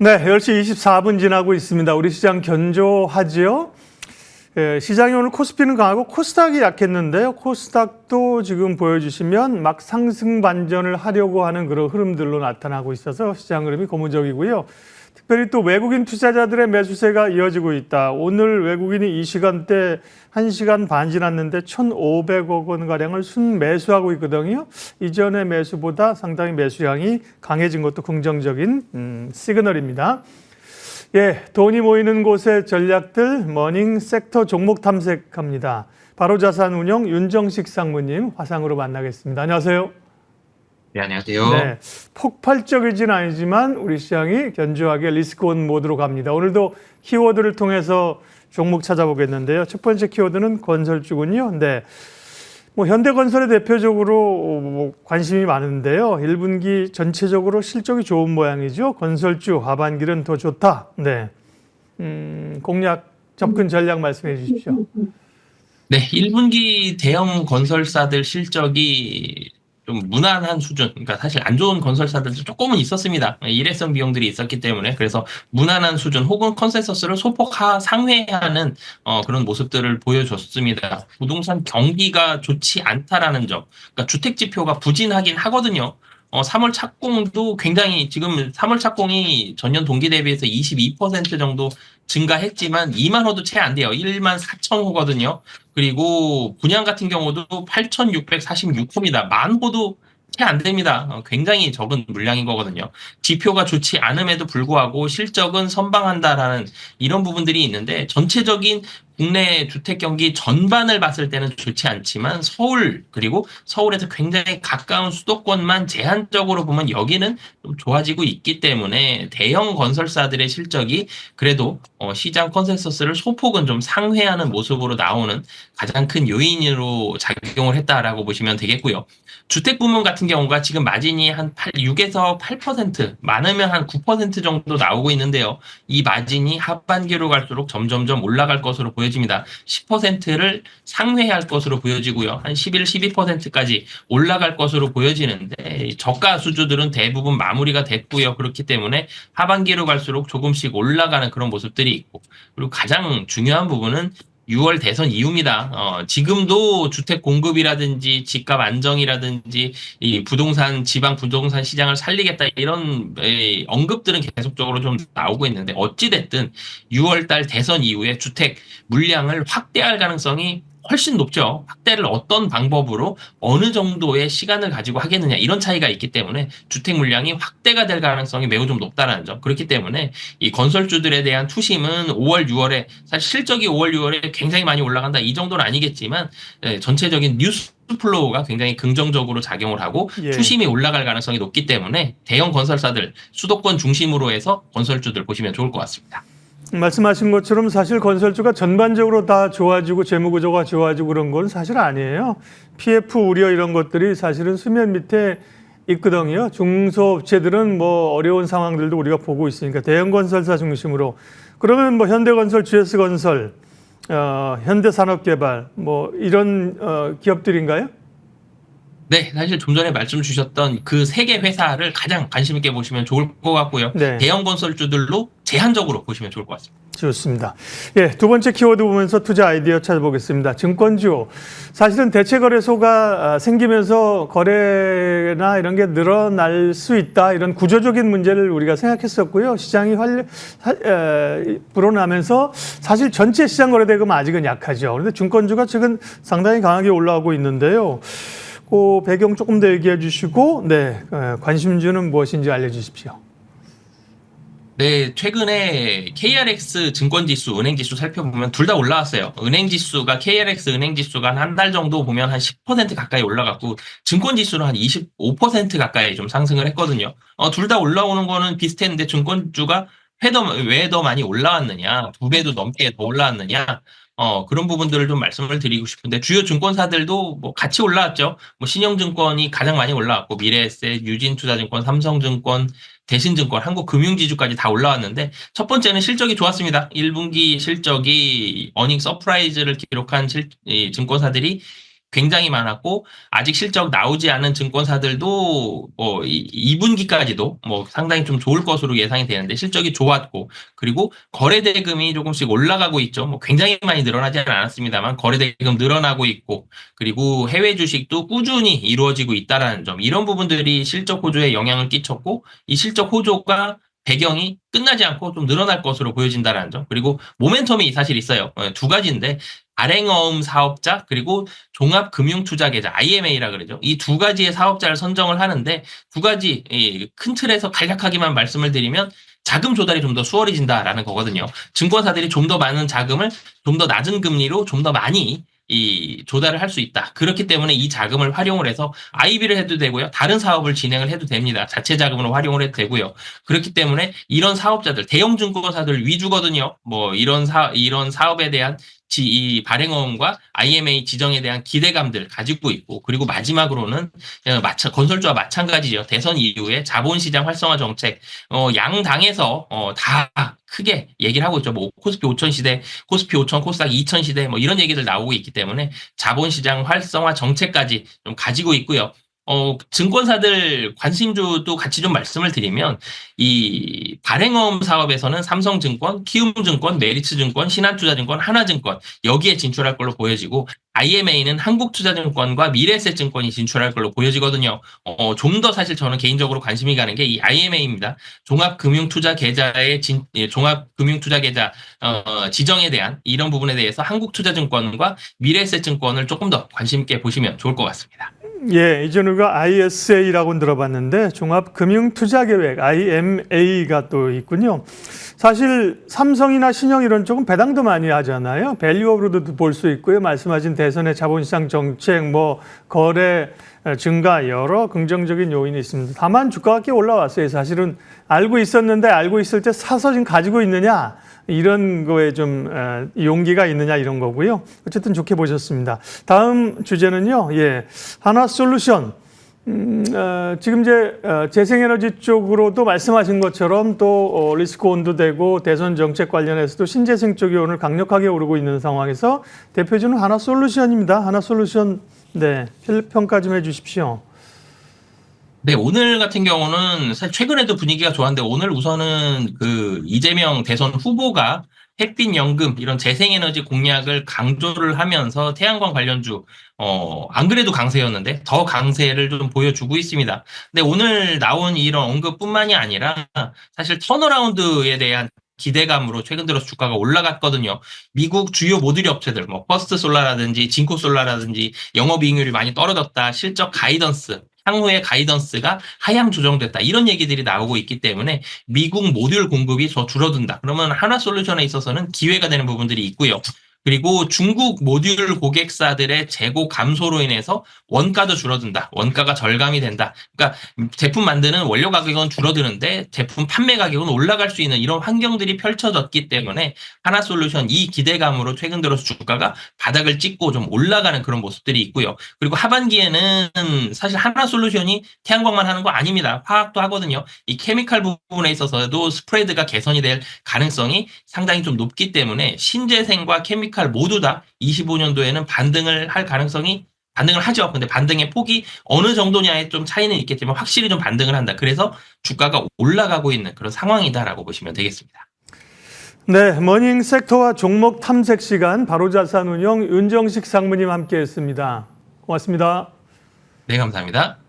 네, 10시 24분 지나고 있습니다. 우리 시장 견조하지요? 시장이 오늘 코스피는 강하고 코스닥이 약했는데요. 코스닥도 지금 보여주시면 막 상승 반전을 하려고 하는 그런 흐름들로 나타나고 있어서 시장 흐름이 고무적이고요. 특별히 또 외국인 투자자들의 매수세가 이어지고 있다. 오늘 외국인이 이 시간대 1시간 반 지났는데 1,500억 원가량을 순매수하고 있거든요. 이전의 매수보다 상당히 매수량이 강해진 것도 긍정적인 시그널입니다. 예, 돈이 모이는 곳의 전략들 머닝 섹터 종목 탐색합니다. 바로자산운용 윤정식 상무님 화상으로 만나겠습니다. 안녕하세요. 네, 안녕하세요. 네, 폭발적이진 아니지만 우리 시장이 견조하게 리스크온 모드로 갑니다. 오늘도 키워드를 통해서 종목 찾아보겠는데요. 첫 번째 키워드는 건설주군요. 네, 현대건설의 대표적으로 관심이 많은데요. 1분기 전체적으로 실적이 좋은 모양이죠. 건설주 하반기는 더 좋다. 네, 공략 접근 전략 말씀해 주십시오. 네, 1분기 대형 건설사들 실적이 좀 무난한 수준, 그러니까 사실 안 좋은 건설사들도 조금은 있었습니다. 일회성 비용들이 있었기 때문에. 그래서 무난한 수준 혹은 컨센서스를 소폭 상회하는 그런 모습들을 보여줬습니다. 부동산 경기가 좋지 않다라는 점, 그러니까 주택 지표가 부진하긴 하거든요. 3월 착공도 굉장히 지금 3월 착공이 전년 동기 대비해서 22% 정도 증가했지만 2만 호도 채 안 돼요. 1만 4천 호거든요. 그리고 분양 같은 경우도 8,646호입니다. 만 호도 채 안 됩니다. 굉장히 적은 물량인 거거든요. 지표가 좋지 않음에도 불구하고 실적은 선방한다라는 이런 부분들이 있는데 전체적인 국내 주택 경기 전반을 봤을 때는 좋지 않지만 서울 그리고 서울에서 굉장히 가까운 수도권만 제한적으로 보면 여기는 좀 좋아지고 있기 때문에 대형 건설사들의 실적이 그래도 시장 컨센서스를 소폭은 좀 상회하는 모습으로 나오는 가장 큰 요인으로 작용을 했다라고 보시면 되겠고요. 주택 부문 같은 경우가 지금 마진이 한 6에서 8%, 많으면 한 9% 정도 나오고 있는데요. 이 마진이 하반기로 갈수록 점점점 올라갈 것으로 보여집니다. 10%를 상회할 것으로 보여지고요. 한 11, 12%까지 올라갈 것으로 보여지는데 저가 수주들은 대부분 마무리가 됐고요. 그렇기 때문에 하반기로 갈수록 조금씩 올라가는 그런 모습들이 있고 그리고 가장 중요한 부분은 6월 대선 이후입니다. 지금도 주택 공급이라든지 집값 안정이라든지 이 부동산 지방 부동산 시장을 살리겠다 이런 언급들은 계속적으로 좀 나오고 있는데 어찌 됐든 6월 달 대선 이후에 주택 물량을 확대할 가능성이 훨씬 높죠. 확대를 어떤 방법으로 어느 정도의 시간을 가지고 하겠느냐 이런 차이가 있기 때문에 주택 물량이 확대가 될 가능성이 매우 좀 높다라는 점. 그렇기 때문에 이 건설주들에 대한 투심은 5월, 6월에 사실 실적이 5월, 6월에 굉장히 많이 올라간다 이 정도는 아니겠지만 전체적인 뉴스 플로우가 굉장히 긍정적으로 작용을 하고 투심이 올라갈 가능성이 높기 때문에 대형 건설사들 수도권 중심으로 해서 건설주들 보시면 좋을 것 같습니다. 말씀하신 것처럼 사실 건설주가 전반적으로 다 좋아지고 재무구조가 좋아지고 그런 건 사실 아니에요. PF 우려 이런 것들이 사실은 수면 밑에 있거든요. 중소업체들은 어려운 상황들도 우리가 보고 있으니까 대형 건설사 중심으로 그러면 현대건설, GS건설, 현대산업개발 이런 기업들인가요? 네, 사실 좀 전에 말씀 주셨던 그 세 개 회사를 가장 관심 있게 보시면 좋을 것 같고요. 네. 대형 건설주들로 제한적으로 보시면 좋을 것 같습니다. 좋습니다. 예, 두 번째 키워드 보면서 투자 아이디어 찾아보겠습니다. 증권주. 사실은 대체거래소가 생기면서 거래나 이런 게 늘어날 수 있다. 이런 구조적인 문제를 우리가 생각했었고요. 시장이 불어나면서 사실 전체 시장 거래대금 아직은 약하죠. 그런데 증권주가 최근 상당히 강하게 올라오고 있는데요. 그 배경 조금 더 얘기해 주시고, 네, 관심주는 무엇인지 알려주십시오. 네, 최근에 KRX 증권지수, 은행지수 살펴보면 둘 다 올라왔어요. 은행지수가, KRX 은행지수가 한 달 정도 보면 한 10% 가까이 올라갔고, 증권지수는 한 25% 가까이 좀 상승을 했거든요. 둘 다 올라오는 거는 비슷했는데, 증권주가 왜 더 많이 올라왔느냐, 2배도 넘게 더 올라왔느냐, 그런 부분들을 좀 말씀을 드리고 싶은데, 주요 증권사들도 같이 올라왔죠. 신영증권이 가장 많이 올라왔고, 미래에셋, 유진투자증권, 삼성증권, 대신증권, 한국금융지주까지 다 올라왔는데 첫 번째는 실적이 좋았습니다. 1분기 실적이 어닝 서프라이즈를 기록한 증권사들이 굉장히 많았고 아직 실적 나오지 않은 증권사들도 뭐 2분기까지도 뭐 상당히 좀 좋을 것으로 예상이 되는데 실적이 좋았고 그리고 거래 대금이 조금씩 올라가고 있죠. 뭐 굉장히 많이 늘어나지는 않았습니다만 거래 대금 늘어나고 있고 그리고 해외 주식도 꾸준히 이루어지고 있다라는 점 이런 부분들이 실적 호조에 영향을 끼쳤고 이 실적 호조가 배경이 끝나지 않고 좀 늘어날 것으로 보여진다는 점. 그리고 모멘텀이 사실 있어요. 두 가지인데 발행어음 사업자 그리고 종합금융투자계좌 IMA라 그러죠. 이 두 가지의 사업자를 선정을 하는데 두 가지 큰 틀에서 간략하게만 말씀을 드리면 자금 조달이 좀 더 수월해진다라는 거거든요. 증권사들이 좀 더 많은 자금을 좀 더 낮은 금리로 좀 더 많이 조달을 할 수 있다. 그렇기 때문에 이 자금을 활용을 해서 IB를 해도 되고요. 다른 사업을 진행을 해도 됩니다. 자체 자금으로 활용을 해도 되고요. 그렇기 때문에 이런 사업자들, 대형 증권사들 위주거든요. 뭐 이런 사업에 대한 이 발행어음과 IMA 지정에 대한 기대감들 가지고 있고 그리고 마지막으로는 건설주와 마찬가지죠. 대선 이후에 자본시장 활성화 정책 양당에서 다 크게 얘기를 하고 있죠. 뭐 코스피 5천 시대, 코스피 5천, 코스닥 2천 시대 뭐 이런 얘기들 나오고 있기 때문에 자본시장 활성화 정책까지 좀 가지고 있고요. 증권사들 관심주도 같이 좀 말씀을 드리면, 이 발행어음 사업에서는 삼성증권, 키움증권, 메리츠증권, 신한투자증권, 하나증권, 여기에 진출할 걸로 보여지고, IMA는 한국투자증권과 미래에셋증권이 진출할 걸로 보여지거든요. 좀 더 사실 저는 개인적으로 관심이 가는 게 이 IMA입니다. 종합금융투자계좌 지정에 대한 이런 부분에 대해서 한국투자증권과 미래에셋증권을 조금 더 관심 있게 보시면 좋을 것 같습니다. 예, 이전 우리가 ISA라고 들어봤는데 종합금융투자계획 IMA가 또 있군요. 사실 삼성이나 신영 이런 쪽은 배당도 많이 하잖아요. 밸류업으로도 볼 수 있고요. 말씀하신 대선의 자본시장 정책, 뭐 거래 증가 여러 긍정적인 요인이 있습니다. 다만 주가가 꽤 올라왔어요. 사실은 알고 있었는데 알고 있을 때 사서 지금 가지고 있느냐 이런 거에 좀 용기가 있느냐 이런 거고요. 어쨌든 좋게 보셨습니다. 다음 주제는요. 예, 하나솔루션. 지금 이제 재생에너지 쪽으로도 말씀하신 것처럼 또 리스크 온도 되고 대선 정책 관련해서도 신재생 쪽이 오늘 강력하게 오르고 있는 상황에서 대표주는 하나솔루션입니다. 하나솔루션 네, 평가 좀 해주십시오. 네, 오늘 같은 경우는 사실 최근에도 분위기가 좋았는데 오늘 우선은 그 이재명 대선 후보가 햇빛연금 이런 재생에너지 공약을 강조를 하면서 태양광 관련주 안 그래도 강세였는데 더 강세를 좀 보여주고 있습니다. 근데 오늘 나온 이런 언급뿐만이 아니라 사실 턴어라운드에 대한 기대감으로 최근 들어서 주가가 올라갔거든요. 미국 주요 모듈 업체들, 뭐 퍼스트솔라라든지 진코솔라라든지 영업이익률이 많이 떨어졌다, 실적 가이던스, 향후의 가이던스가 하향 조정됐다. 이런 얘기들이 나오고 있기 때문에 미국 모듈 공급이 더 줄어든다. 그러면 하나솔루션에 있어서는 기회가 되는 부분들이 있고요. 그리고 중국 모듈 고객사들의 재고 감소로 인해서 원가도 줄어든다. 원가가 절감이 된다. 그러니까 제품 만드는 원료 가격은 줄어드는데 제품 판매 가격은 올라갈 수 있는 이런 환경들이 펼쳐졌기 때문에 하나솔루션 이 기대감으로 최근 들어서 주가가 바닥을 찍고 좀 올라가는 그런 모습들이 있고요. 그리고 하반기에는 사실 하나솔루션이 태양광만 하는 거 아닙니다. 화학도 하거든요. 이 케미칼 부분에 있어서도 스프레드가 개선이 될 가능성이 상당히 좀 높기 때문에 신재생과 케미칼 모두 다 25년도에는 반등을 하죠. 근데 반등의 폭이 어느 정도냐에 좀 차이는 있겠지만 확실히 좀 반등을 한다. 그래서 주가가 올라가고 있는 그런 상황이다라고 보시면 되겠습니다. 네, 머닝 섹터와 종목 탐색 시간 바로자산운용 윤정식 상무님 함께했습니다. 고맙습니다. 네, 감사합니다.